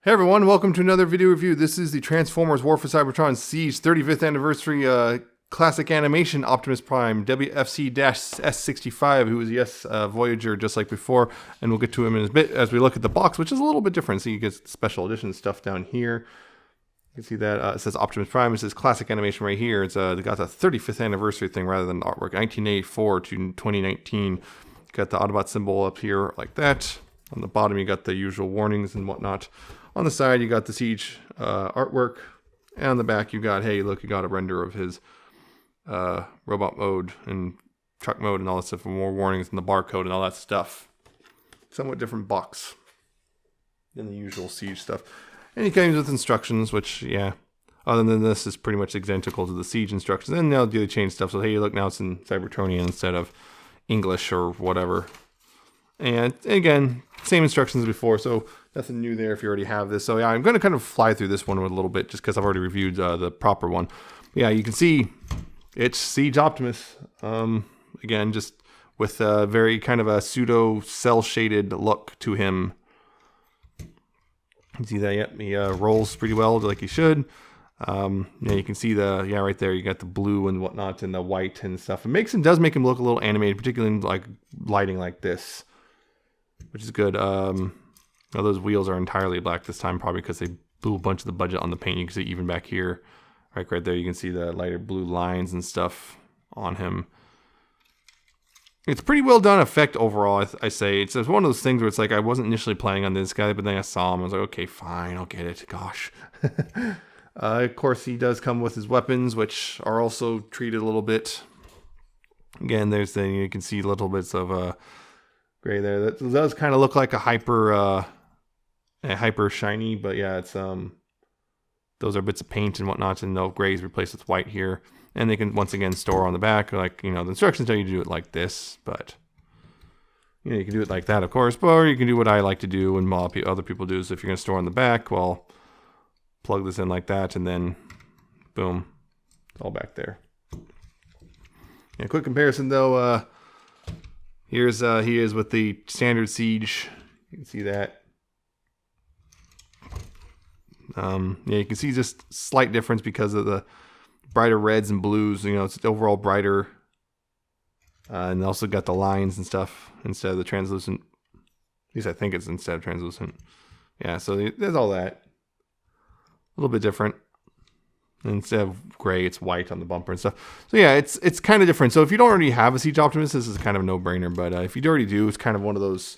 Hey everyone, welcome to another video review. This is the Transformers War for Cybertron Siege 35th Anniversary Classic Animation Optimus Prime WFC-S65, who is, yes, Voyager, just like before, and we'll get to him in a bit as we look at the box, which is a little bit different. So you get special edition stuff down here. You can see that it says Optimus Prime. It says Classic Animation right here. It's they got the 35th anniversary thing rather than artwork, 1984 to 2019. Got the Autobot symbol up here like that. On the bottom, you got the usual warnings and whatnot. On the side, you got the Siege artwork. And on the back, you got, hey, look, you got a render of his robot mode and truck mode and all that stuff for more warnings and the barcode and all that stuff. Somewhat different box than the usual Siege stuff. And he comes with instructions, which, yeah, other than this, is pretty much identical to the Siege instructions. And they'll do the change stuff. So, hey, look, now it's in Cybertronian instead of English or whatever. And again, same instructions as before, so nothing new there if you already have this. So yeah, I'm going to kind of fly through this one a little bit just because I've already reviewed the proper one. Yeah, you can see it's Siege Optimus. Again, just with a very kind of a pseudo cell-shaded look to him. You see that? Yep, he rolls pretty well like he should. Yeah, you can see right there, you got the blue and whatnot and the white and stuff. It does make him look a little animated, particularly in like lighting like this, which is good. Now those wheels are entirely black this time, probably because they blew a bunch of the budget on the paint. You can see even back here, right there, you can see the lighter blue lines and stuff on him. It's pretty well done effect overall, I say. It's one of those things where it's like I wasn't initially planning on this guy, but then I saw him. I was like, okay, fine, I'll get it. Gosh. Of course, he does come with his weapons, which are also treated a little bit. Again, you can see little bits of gray there. That does kind of look like a hyper shiny, but yeah, it's those are bits of paint and whatnot, and no gray is replaced with white here. And they can once again store on the back, like, the instructions tell you to do it like this, but you can do it like that, of course, or you can do what I like to do and other people do. So if you're going to store on the back, well, plug this in like that, and then boom, it's all back there. Yeah, quick comparison though. Here's he is with the standard Siege. You can see that. Yeah, you can see just slight difference because of the brighter reds and blues. It's overall brighter, and also got the lines and stuff instead of the translucent. At least I think it's instead of translucent. Yeah, so there's all that. A little bit different. Instead of gray, it's white on the bumper and stuff. So yeah, it's kind of different. So if you don't already have a Siege Optimus, this is kind of a no-brainer. But if you already do, it's kind of one of those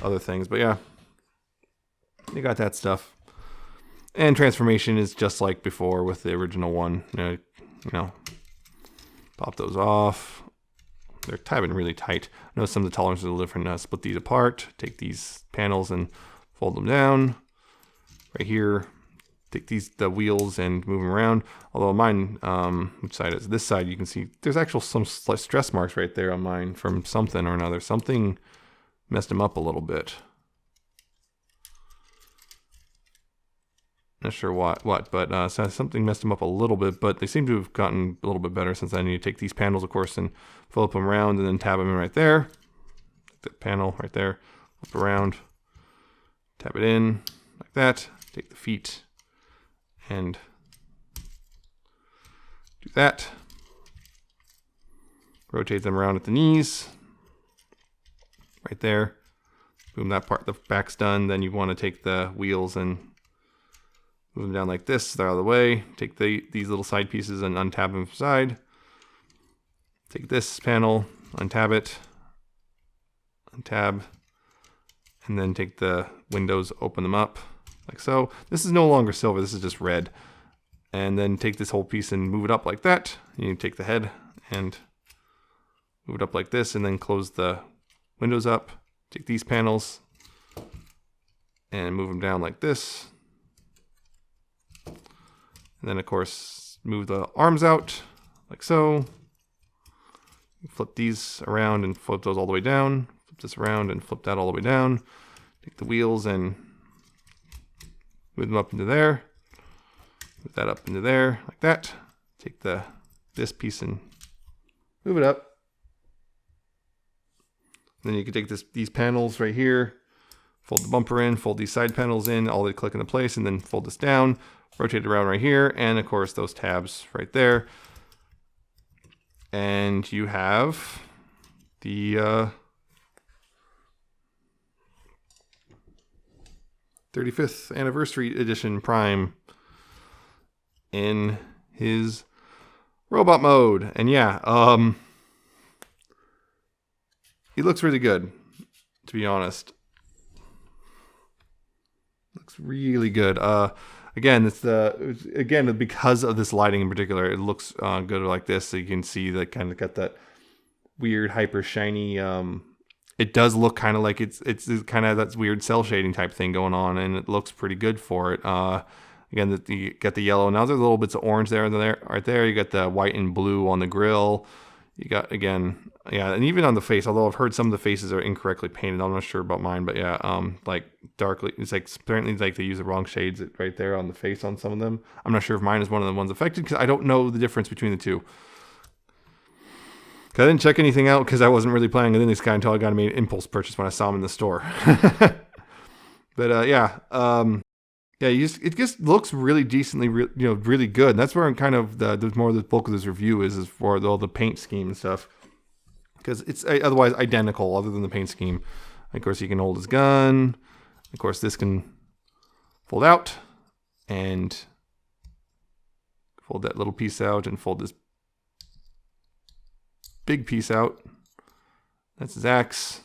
other things. But yeah, you got that stuff. And transformation is just like before with the original one. Pop those off. They're tied in really tight. Notice some of the tolerances are different. Split these apart. Take these panels and fold them down. Right here. Take the wheels and move them around. Although mine, which side is this side? You can see there's actual some stress marks right there on mine from something or another. Something messed them up a little bit. Not sure what, but something messed them up a little bit. But they seem to have gotten a little bit better since I need to take these panels, of course, and flip them around and then tab them in right there. Take that panel right there, flip around, tab it in like that. Take the feet and do that. Rotate them around at the knees. Right there. Boom, that part, the back's done. Then you want to take the wheels and move them down like this. They're out of the way. Take these little side pieces and untab them from the side. Take this panel, untab it, untab, and then take the windows, open them up. Like so. This is no longer silver, this is just red. And then take this whole piece and move it up like that. You take the head and move it up like this, and then close the windows up. Take these panels and move them down like this. And then, of course, move the arms out like so. Flip these around and flip those all the way down. Flip this around and flip that all the way down. Take the wheels and move them up into there. Move that up into there like that. Take this piece and move it up. Then you can take these panels right here, Fold the bumper in, fold these side panels in, all they click into place, and then fold this down, rotate it around right here, and of course those tabs right there. And you have the 35th anniversary edition Prime in his robot mode. And yeah, he looks really good, to be honest. Looks really good. Again, because of this lighting in particular, it looks good like this. So you can see that kind of got that weird hyper shiny. It does look kind of like it's kind of that weird cell shading type thing going on, and it looks pretty good for it. Again, you got the yellow. Now there's little bits of orange there and there, right there. You got the white and blue on the grill. You got, again, yeah, and even on the face, although I've heard some of the faces are incorrectly painted. I'm not sure about mine, but yeah, like darkly, it's like apparently like they use the wrong shades right there on the face on some of them. I'm not sure if mine is one of the ones affected because I don't know the difference between the two. I didn't check anything out because I wasn't really planning on this guy until I got made an impulse purchase when I saw him in the store. But yeah, it just looks really decently, really good. And that's where I'm kind of the more of the bulk of this review is for all the paint scheme and stuff, because it's otherwise identical other than the paint scheme. Of course, he can hold his gun. Of course, this can fold out and fold that little piece out and fold this big piece out. That's his axe.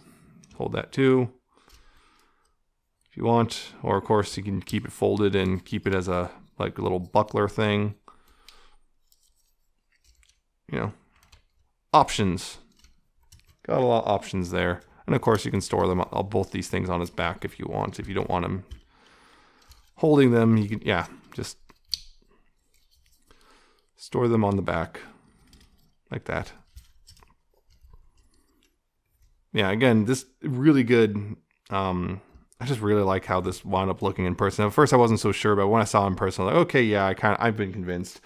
Hold that too if you want, or of course you can keep it folded and keep it as a little buckler thing. Options. Got a lot of options there, and of course you can store them both these things on his back if you want. If you don't want him holding them, you can just store them on the back like that. Yeah, again, this really good. I just really like how this wound up looking in person. At first, I wasn't so sure, but when I saw him in person, I'm like, okay, yeah, I've been convinced.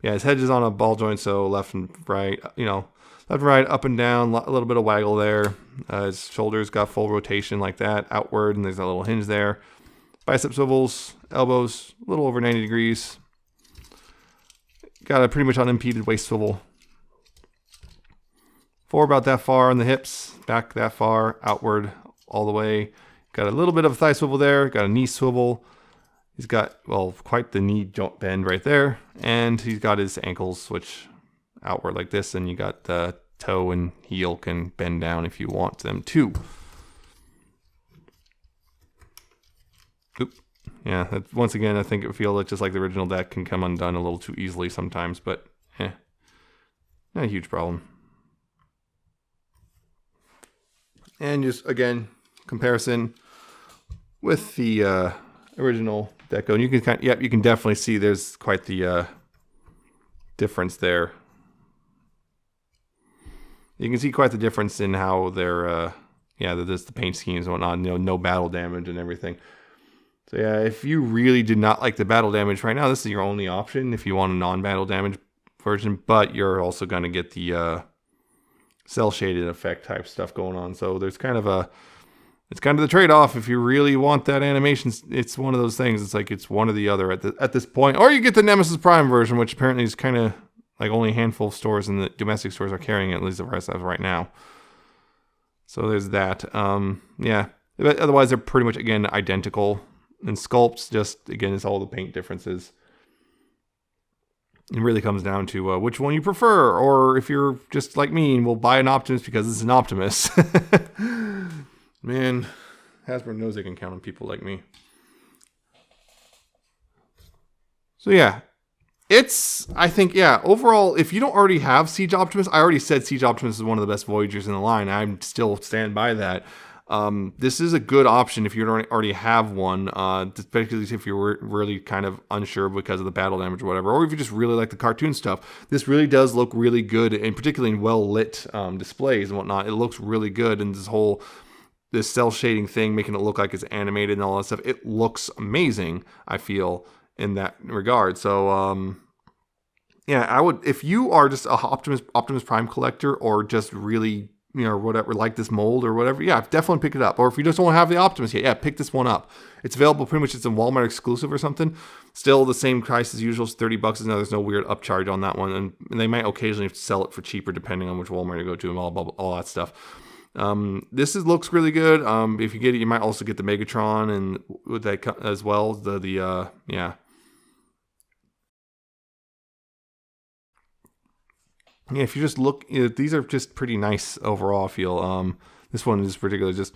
Yeah, his head is on a ball joint, so left and right, left and right, up and down, a little bit of waggle there. His shoulders got full rotation like that, outward, and there's a little hinge there. Bicep swivels, elbows, a little over 90 degrees. Got a pretty much unimpeded waist swivel. Forward about that far on the hips, back that far, outward all the way. Got a little bit of a thigh swivel there, got a knee swivel. He's got, quite the knee joint bend right there. And he's got his ankles switch outward like this, and you got the toe and heel can bend down if you want them to. Oop. Yeah, once again, I think it feels just like the original deck can come undone a little too easily sometimes, but not a huge problem. And just, again, comparison with the original deco. And you can you can definitely see there's quite the difference there. You can see quite the difference in how they're, there's the paint schemes and whatnot, no battle damage and everything. So yeah, if you really did not like the battle damage right now, this is your only option if you want a non-battle damage version, but you're also going to get the cell shaded effect type stuff going on. So there's kind of the trade-off. If you really want that animation, it's one of those things. It's like it's one or the other at this point. Or you get the Nemesis Prime version, which apparently is kind of like only a handful of stores in the domestic stores are carrying it, at least the price of right now. So there's that. But otherwise they're pretty much, again, identical. And sculpts, just, again, it's all the paint differences. It really comes down to which one you prefer, or if you're just like me and will buy an Optimus because it's an Optimus. Man, Hasbro knows they can count on people like me. So yeah, I think, overall, if you don't already have Siege Optimus, I already said Siege Optimus is one of the best Voyagers in the line. I still stand by that. This is a good option if you don't already have one, especially if you're really kind of unsure because of the battle damage or whatever, or if you just really like the cartoon stuff. This really does look really good, and particularly in well-lit displays and whatnot. It looks really good, and this cell shading thing, making it look like it's animated and all that stuff, it looks amazing, I feel, in that regard. So, I would, if you are just a Optimus Prime collector, or just really you know, or whatever, like this mold or whatever, yeah, definitely pick it up. Or if you just don't have the Optimus yet, yeah, pick this one up. It's available pretty much, it's a Walmart exclusive or something. Still the same price as usual, it's $30. Now there's no weird upcharge on that one. And they might occasionally sell it for cheaper depending on which Walmart you go to and all that stuff. Looks really good. If you get it, you might also get the Megatron and with that as well. Yeah. Yeah, if you just look, these are just pretty nice overall, I feel. This one is particularly just,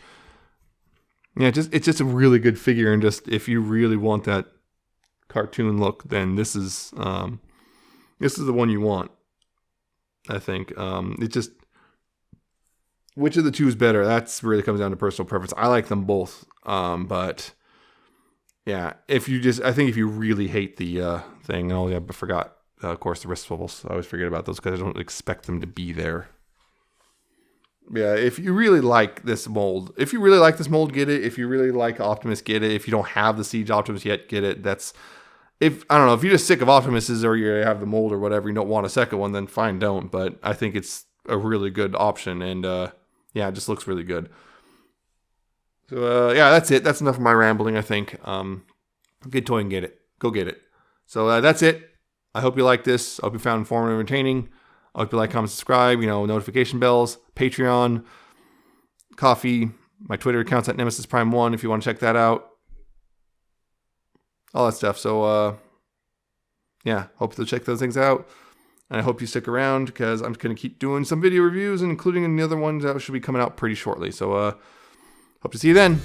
yeah, it's just a really good figure. And just, if you really want that cartoon look, then this is the one you want, I think. Which of the two is better? That's really comes down to personal preference. I like them both. But yeah, I think if you really hate the thing, oh yeah, I forgot. Of course, the wrist swivels. I always forget about those because I don't expect them to be there. Yeah, if you really like this mold, get it. If you really like Optimus, get it. If you don't have the Siege Optimus yet, get it. If you're just sick of Optimuses or you have the mold or whatever, you don't want a second one, then fine, don't. But I think it's a really good option, and yeah, it just looks really good. So yeah, that's it. That's enough of my rambling, I think. Get toy and get it. Go get it. So that's it. I hope you like this. I hope you found it informative and entertaining. I hope you like, comment, subscribe, notification bells, Patreon, coffee, my Twitter account's at Nemesis Prime 1 if you want to check that out. All that stuff. So, yeah, hope you'll check those things out. And I hope you stick around because I'm going to keep doing some video reviews, including the other ones that should be coming out pretty shortly. So, hope to see you then.